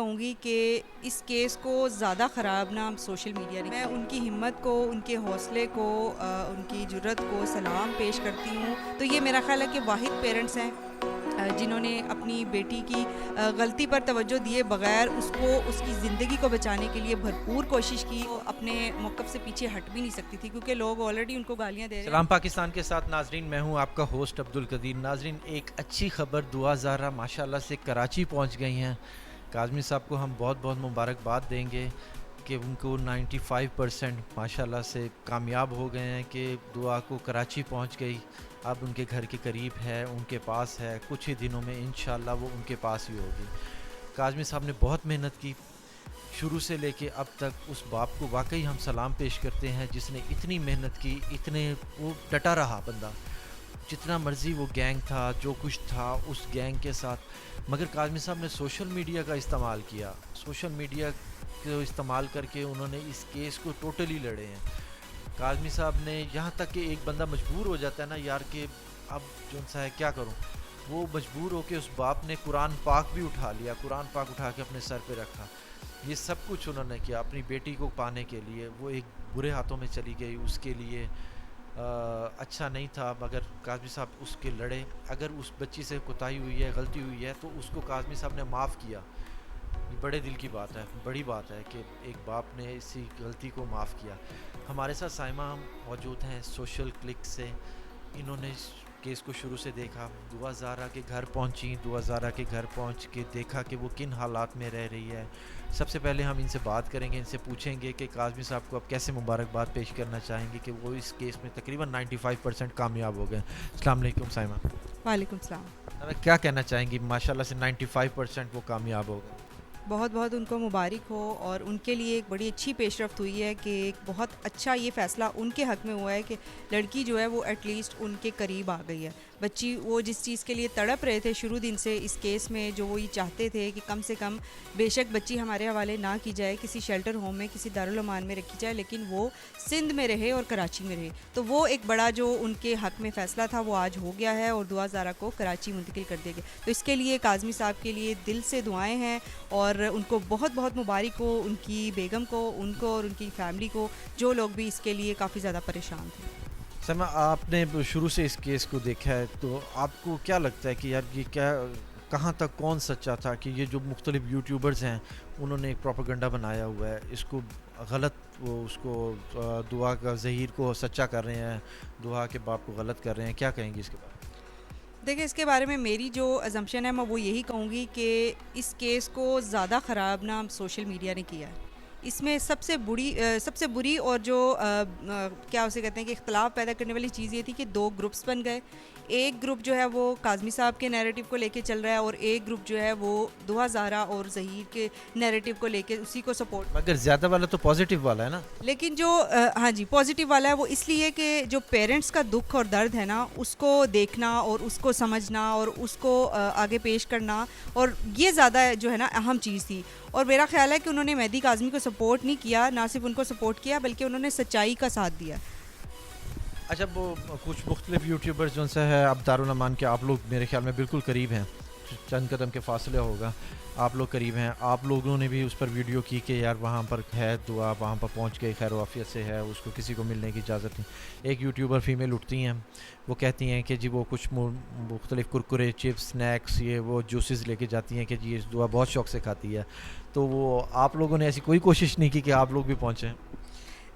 کہوں گی کہ اس کیس کو زیادہ خراب نہ سوشل میڈیا نے. میں ان کی ہمت کو، ان کے حوصلے کو، ان کی جرت کو سلام پیش کرتی ہوں. تو یہ میرا خیال ہے کہ واحد پیرنٹس ہیں جنہوں نے اپنی بیٹی کی غلطی پر توجہ دیے بغیر اس کی زندگی کو بچانے کے لیے بھرپور کوشش کی. وہ اپنے موقف سے پیچھے ہٹ بھی نہیں سکتی تھی کیونکہ لوگ آلریڈی ان کو گالیاں دے رہے ہیں. سلام پاکستان کے ساتھ ناظرین، میں ہوں آپ کا ہوسٹ عبدالقدیر. ناظرین، ایک اچھی خبر دعا زہرا ماشاءاللہ سے کراچی پہنچ گئی ہیں. کاظمی صاحب کو ہم بہت بہت مبارکباد دیں گے کہ ان کو 95% ماشاءاللہ سے کامیاب ہو گئے ہیں کہ دعا کو کراچی پہنچ گئی. اب ان کے گھر کے قریب ہے، ان کے پاس ہے. کچھ ہی دنوں میں انشاءاللہ وہ ان کے پاس ہی ہوگی. کاظمی صاحب نے بہت محنت کی شروع سے لے کے اب تک. اس باپ کو واقعی ہم سلام پیش کرتے ہیں جس نے اتنی محنت کی، وہ ڈٹا رہا بندہ. جتنا مرضی وہ گینگ تھا، جو کچھ تھا اس گینگ کے ساتھ، مگر کاظمی صاحب نے سوشل میڈیا کا استعمال کیا. سوشل میڈیا کو استعمال کر کے انہوں نے اس کیس کو ٹوٹلی لڑے ہیں. کاظمی صاحب نے یہاں تک کہ ایک بندہ مجبور ہو جاتا ہے نا یار کہ اب جو سا ہے کیا کروں، وہ مجبور ہو کے اس باپ نے قرآن پاک بھی اٹھا لیا، قرآن پاک اٹھا کے اپنے سر پہ رکھا. یہ سب کچھ انہوں نے کیا اپنی بیٹی کو پانے کے لیے. وہ ایک برے ہاتھوں میں چلی گئی، اس کے لیے اچھا نہیں تھا، مگر کاظمی صاحب اس کے لڑے. اگر اس بچی سے کوتاہی ہوئی ہے، غلطی ہوئی ہے، تو اس کو کاظمی صاحب نے معاف کیا. یہ بڑے دل کی بات ہے، بڑی بات ہے کہ ایک باپ نے اسی غلطی کو معاف کیا. ہمارے ساتھ سائمہ موجود ہیں سوشل کلک سے. انہوں نے اس کیس کو شروع سے دیکھا. دعا زہرا کے گھر پہنچی. دعا زہرا کے گھر پہنچ کے دیکھا کہ وہ کن حالات میں رہ رہی ہے. سب سے پہلے ہم ان سے بات کریں گے، ان سے پوچھیں گے کہ کاظمی صاحب کو اب کیسے مبارکباد پیش کرنا چاہیں گے کہ وہ اس کیس میں تقریباً 95% کامیاب ہو گئے. السلام علیکم سائمہ. وعلیکم السلام. کیا کہنا چاہیں گی؟ ماشاءاللہ سے 95% وہ کامیاب ہو گئے. بہت بہت ان کو مبارک ہو، اور ان کے لیے ایک بڑی اچھی پیش رفت ہوئی ہے کہ ایک بہت اچھا یہ فیصلہ ان کے حق میں ہوا ہے کہ لڑکی جو ہے وہ ایٹ لیسٹ ان کے قریب آ گئی ہے. بچی وہ جس چیز کے لیے تڑپ رہے تھے شروع دن سے اس کیس میں، جو وہ یہ چاہتے تھے کہ کم سے کم بے شک بچی ہمارے حوالے نہ کی جائے، کسی شیلٹر ہوم میں، کسی دارالامان میں رکھی جائے، لیکن وہ سندھ میں رہے اور کراچی میں رہے. تو وہ ایک بڑا جو ان کے حق میں فیصلہ تھا وہ آج ہو گیا ہے اور دعا زہرا کو کراچی منتقل کر دیا گیا. تو اس کے لیے کاظمی صاحب کے لیے دل سے دعائیں ہیں، اور ان کو بہت بہت مبارک ہو، ان کی بیگم کو، ان کو اور ان کی فیملی کو، جو لوگ بھی اس کے لیے کافی زیادہ پریشان تھے. سما، آپ نے شروع سے اس کیس کو دیکھا ہے تو آپ کو کیا لگتا ہے کہ یار یہ کیا، کہاں تک کون سچا تھا؟ کہ یہ جو مختلف یوٹیوبرز ہیں انہوں نے ایک پروپیگنڈا بنایا ہوا ہے، اس کو غلط، وہ اس کو دعا کا ظہیر کو سچا کر رہے ہیں، دعا کے باپ کو غلط کر رہے ہیں. کیا کہیں گے اس کے بارے میں؟ دیکھیں، اس کے بارے میں میری جو ازمپشن ہے میں وہ یہی کہوں گی کہ اس کیس کو زیادہ خراب نہ سوشل میڈیا نے کیا ہے. اس میں سب سے بری اور جو کیا اسے کہتے ہیں کہ اختلاف پیدا کرنے والی چیز یہ تھی کہ دو گروپس بن گئے. ایک گروپ جو ہے وہ کاظمی صاحب کے نیریٹو کو لے کے چل رہا ہے، اور ایک گروپ جو ہے وہ دعا زہرا اور ظہیر کے نیریٹو کو لے کے اسی کو سپورٹ. مگر زیادہ والا تو پازیٹیو والا ہے نا. لیکن جو ہاں جی پازیٹیو والا ہے وہ اس لیے کہ جو پیرنٹس کا دکھ اور درد ہے نا اس کو دیکھنا اور اس کو سمجھنا اور اس کو آگے پیش کرنا، اور یہ زیادہ جو ہے نا اہم چیز تھی. اور میرا خیال ہے کہ انہوں نے مہدی کاظمی کو سپورٹ نہیں کیا، نہ صرف ان کو سپورٹ کیا بلکہ انہوں نے سچائی کا ساتھ دیا. اچھا، وہ کچھ مختلف یوٹیوبرز جو سے ہے، اب دارالامان کے آپ لوگ میرے خیال میں بالکل قریب ہیں، چند قدم کے فاصلے ہوگا، آپ لوگ قریب ہیں. آپ لوگوں نے بھی اس پر ویڈیو کی کہ یار وہاں پر ہے دعا، وہاں پر پہنچ کے خیر و عافیت سے ہے، اس کو کسی کو ملنے کی اجازت نہیں. ایک یوٹیوبر فیمیل اٹھتی ہیں، وہ کہتی ہیں کہ جی وہ کچھ مختلف کرکرے، چپس، سنیکس، یہ وہ جوسز لے کے جاتی ہیں کہ جی اس دعا بہت شوق سے کھاتی ہے. تو وہ آپ لوگوں نے ایسی کوئی کوشش نہیں کی کہ آپ لوگ بھی پہنچیں؟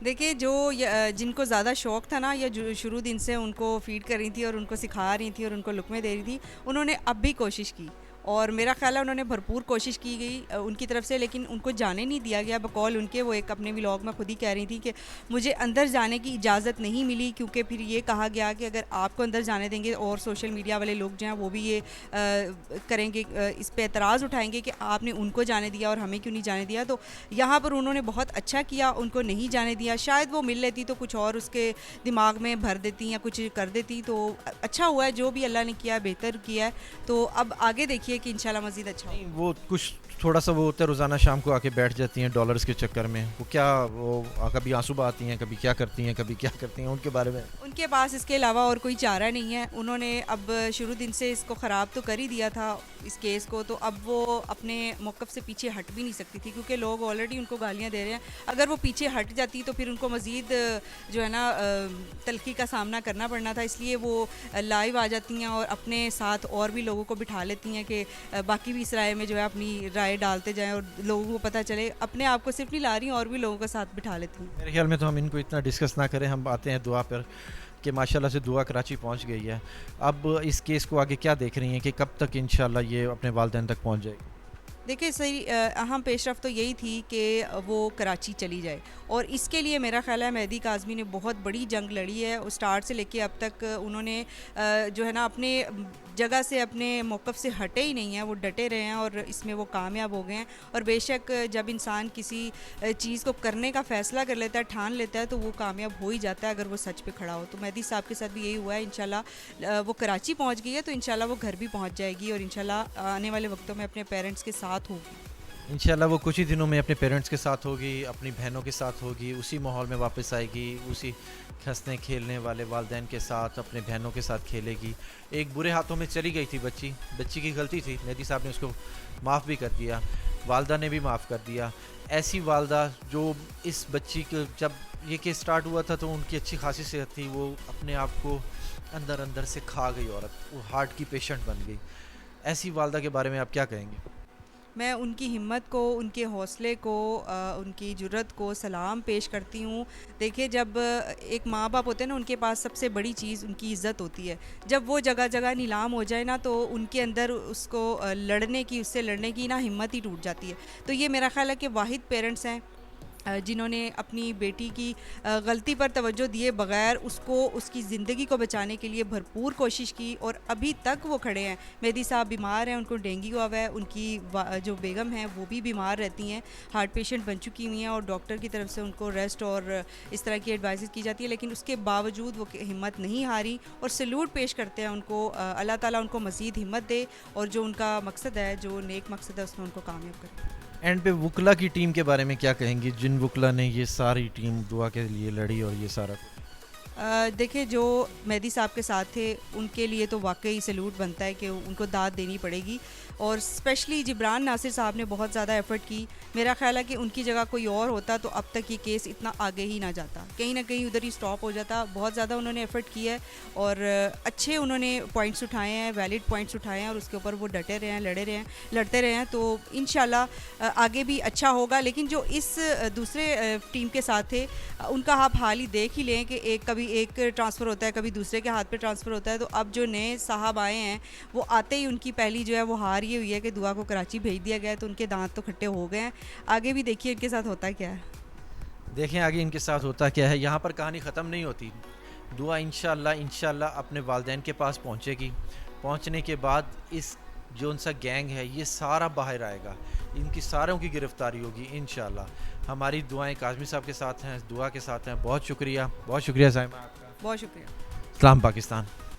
دیکھیے، جو جن کو زیادہ شوق تھا نا، یا جو شروع دن سے ان کو فیڈ کر رہی تھی اور ان کو سکھا رہی تھی اور ان کو لقمے دے رہی تھی، انہوں نے اب بھی کوشش کی، اور میرا خیال ہے انہوں نے بھرپور کوشش کی گئی ان کی طرف سے، لیکن ان کو جانے نہیں دیا گیا. بقول ان کے وہ ایک اپنے ولاگ میں خود ہی کہہ رہی تھی کہ مجھے اندر جانے کی اجازت نہیں ملی، کیونکہ پھر یہ کہا گیا کہ اگر آپ کو اندر جانے دیں گے اور سوشل میڈیا والے لوگ جو ہیں وہ بھی یہ کریں گے، اس پہ اعتراض اٹھائیں گے کہ آپ نے ان کو جانے دیا اور ہمیں کیوں نہیں جانے دیا. تو یہاں پر انہوں نے بہت اچھا کیا، ان کو نہیں جانے دیا. شاید وہ مل لیتی تو کچھ اور اس کے دماغ میں بھر دیتی یا کچھ کر دیتی. تو اچھا ہوا ہے جو بھی اللہ نے کیا، بہتر کیا ہے. تو اب آگے دیکھیے کہ انشاءاللہ مزید اچھا نہیں، ہوگا. وہ کچھ تھوڑا سا وہ ہوتا ہے روزانہ شام کو آ کے بیٹھ جاتی ہیں ڈالرز کے چکر میں, وہ کیا وہ کبھی آنسو بہاتی ہیں, کبھی کیا کرتی ہیں, کبھی کیا کرتی ہیں, ان کے بارے میں؟ ان کے پاس اس کے علاوہ اور کوئی چارہ نہیں ہے. انہوں نے اب شروع دن سے اس کو خراب تو کر ہی دیا تھا اس کیس کو, تو اب وہ اپنے موقف سے پیچھے ہٹ بھی نہیں سکتی تھی کیونکہ لوگ آلریڈی ان کو گالیاں دے رہے ہیں. اگر وہ پیچھے ہٹ جاتی تو پھر ان کو مزید جو ہے نا تلخی کا سامنا کرنا پڑنا تھا. اس لیے وہ لائیو آ جاتی ہیں اور اپنے ساتھ اور بھی لوگوں کو بٹھا لیتی ہیں کہ باقی بھی اس رائے میں جو ہے اپنی رائے ڈالتے جائیں اور لوگوں کو پتہ چلے. اپنے آپ کو صرف نہیں لا رہی ہیں, اور بھی لوگوں کے ساتھ بٹھا لیتی ہیں. میرے خیال میں تو ہم ان کو اتنا ڈسکس نہ کریں, ہم آتے ہیں دعا پر کہ ماشاءاللہ سے دعا کراچی پہنچ گئی ہے. اب اس کیس کو آگے کیا دیکھ رہی ہیں کہ کب تک انشاءاللہ یہ اپنے والدین تک پہنچ جائے گی؟ دیکھیں صحیح اہم پیش رفت تو یہی تھی کہ وہ کراچی چلی جائے, اور اس کے لیے میرا خیال ہے مہدی کاظمی نے بہت بڑی جنگ لڑی ہے. اسٹارٹ سے لے کے اب تک انہوں نے جو ہے نا اپنے جگہ سے اپنے موقف سے ہٹے ہی نہیں ہیں, وہ ڈٹے رہے ہیں اور اس میں وہ کامیاب ہو گئے ہیں. اور بے شک جب انسان کسی چیز کو کرنے کا فیصلہ کر لیتا ہے, ٹھان لیتا ہے, تو وہ کامیاب ہو ہی جاتا ہے اگر وہ سچ پہ کھڑا ہو. تو مہدی صاحب کے ساتھ بھی یہی ہوا ہے. انشاءاللہ وہ کراچی پہنچ گئی ہے تو انشاءاللہ وہ گھر بھی پہنچ جائے گی, اور انشاءاللہ آنے والے وقتوں میں اپنے پیرنٹس کے ساتھ ہوگی. انشاءاللہ وہ کچھ ہی دنوں میں اپنے پیرنٹس کے ساتھ ہوگی, اپنی بہنوں کے ساتھ ہوگی, اسی ماحول میں واپس آئے گی, اسی ہنسنے کھیلنے والے والدین کے ساتھ اپنے بہنوں کے ساتھ کھیلے گی. ایک برے ہاتھوں میں چلی گئی تھی بچی کی غلطی تھی, مہدی صاحب نے اس کو معاف بھی کر دیا, والدہ نے بھی معاف کر دیا. ایسی والدہ جو اس بچی کو جب یہ کیس سٹارٹ ہوا تھا تو ان کی اچھی خاصی صحت تھی, وہ اپنے آپ کو اندر سے کھا گئی عورت, وہ ہارٹ کی پیشنٹ بن گئی. ایسی والدہ کے بارے میں آپ کیا کہیں گے؟ میں ان کی ہمت کو, ان کے حوصلے کو, ان کی جرت کو سلام پیش کرتی ہوں. دیکھیں جب ایک ماں باپ ہوتے ہیں نا, ان کے پاس سب سے بڑی چیز ان کی عزت ہوتی ہے. جب وہ جگہ جگہ نیلام ہو جائے نا, تو ان کے اندر اس کو لڑنے کی, اس سے لڑنے کی نا ہمت ہی ٹوٹ جاتی ہے. تو یہ میرا خیال ہے کہ واحد پیرنٹس ہیں جنہوں نے اپنی بیٹی کی غلطی پر توجہ دیے بغیر اس کو, اس کی زندگی کو بچانے کے لیے بھرپور کوشش کی, اور ابھی تک وہ کھڑے ہیں. مہدی صاحب بیمار ہیں, ان کو ڈینگی ہوا ہے, ان کی جو بیگم ہیں وہ بھی بیمار رہتی ہیں, ہارٹ پیشنٹ بن چکی ہوئی ہیں, اور ڈاکٹر کی طرف سے ان کو ریسٹ اور اس طرح کی ایڈوائزز کی جاتی ہے, لیکن اس کے باوجود وہ ہمت نہیں ہاری, اور سلوٹ پیش کرتے ہیں ان کو. اللہ تعالیٰ ان کو مزید ہمت دے, اور جو ان کا مقصد ہے, جو نیک مقصد ہے, اس میں ان کو کامیاب کرے. اینڈ پہ وکلا کی ٹیم کے بارے میں کیا کہیں گی, جن وکلا نے یہ ساری ٹیم دعا کے لیے لڑی اور یہ سارا کچھ؟ دیکھیں جو مہدی صاحب کے ساتھ تھے ان کے لیے تو واقعی سلوٹ بنتا ہے کہ ان کو داد دینی پڑے گی, اور اسپیشلی جبران ناصر صاحب نے بہت زیادہ ایفرٹ کی. میرا خیال ہے کہ ان کی جگہ کوئی اور ہوتا تو اب تک یہ کیس اتنا آگے ہی نہ جاتا, کہیں نہ کہیں ادھر ہی سٹاپ ہو جاتا. بہت زیادہ انہوں نے ایفرٹ کیا ہے, اور اچھے انہوں نے پوائنٹس اٹھائے ہیں, ویلڈ پوائنٹس اٹھائے ہیں, اور اس کے اوپر وہ ڈٹے رہے ہیں, لڑتے رہے ہیں. تو انشاءاللہ آگے بھی اچھا ہوگا. لیکن جو اس دوسرے ٹیم کے ساتھ تھے, ان کا آپ حال ہی دیکھ ہی لیں کہ کبھی ایک ٹرانسفر ہوتا ہے, کبھی دوسرے کے ہاتھ پہ ٹرانسفر ہوتا ہے. تو اب جو نئے صاحب آئے ہیں, وہ آتے ہی ان کی پہلی جو ہے وہ ہار یہ ہوئی ہے کہ دعا کو کراچی بھیج دیا گیا ہے, تو ان کے دانت تو کھٹے ہو گئے ہیں. آگے بھی دیکھیے ان کے ساتھ ہوتا کیا ہے. دیکھیں آگے ان کے ساتھ ہوتا کیا ہے. یہاں پر کہانی ختم نہیں ہوتی. دعا انشاءاللہ اپنے والدین کے پاس پہنچے گی. پہنچنے کے بعد اس جو ان سا گینگ ہے یہ سارا باہر آئے گا, ان کی ساروں کی گرفتاری ہوگی انشاءاللہ. ہماری دعائیں کاظمی صاحب کے ساتھ ہیں, دعا کے ساتھ ہیں. بہت شکریہ, بہت شکریہ سائمہ آپ کا. بہت شکریہ. اسلام پاکستان.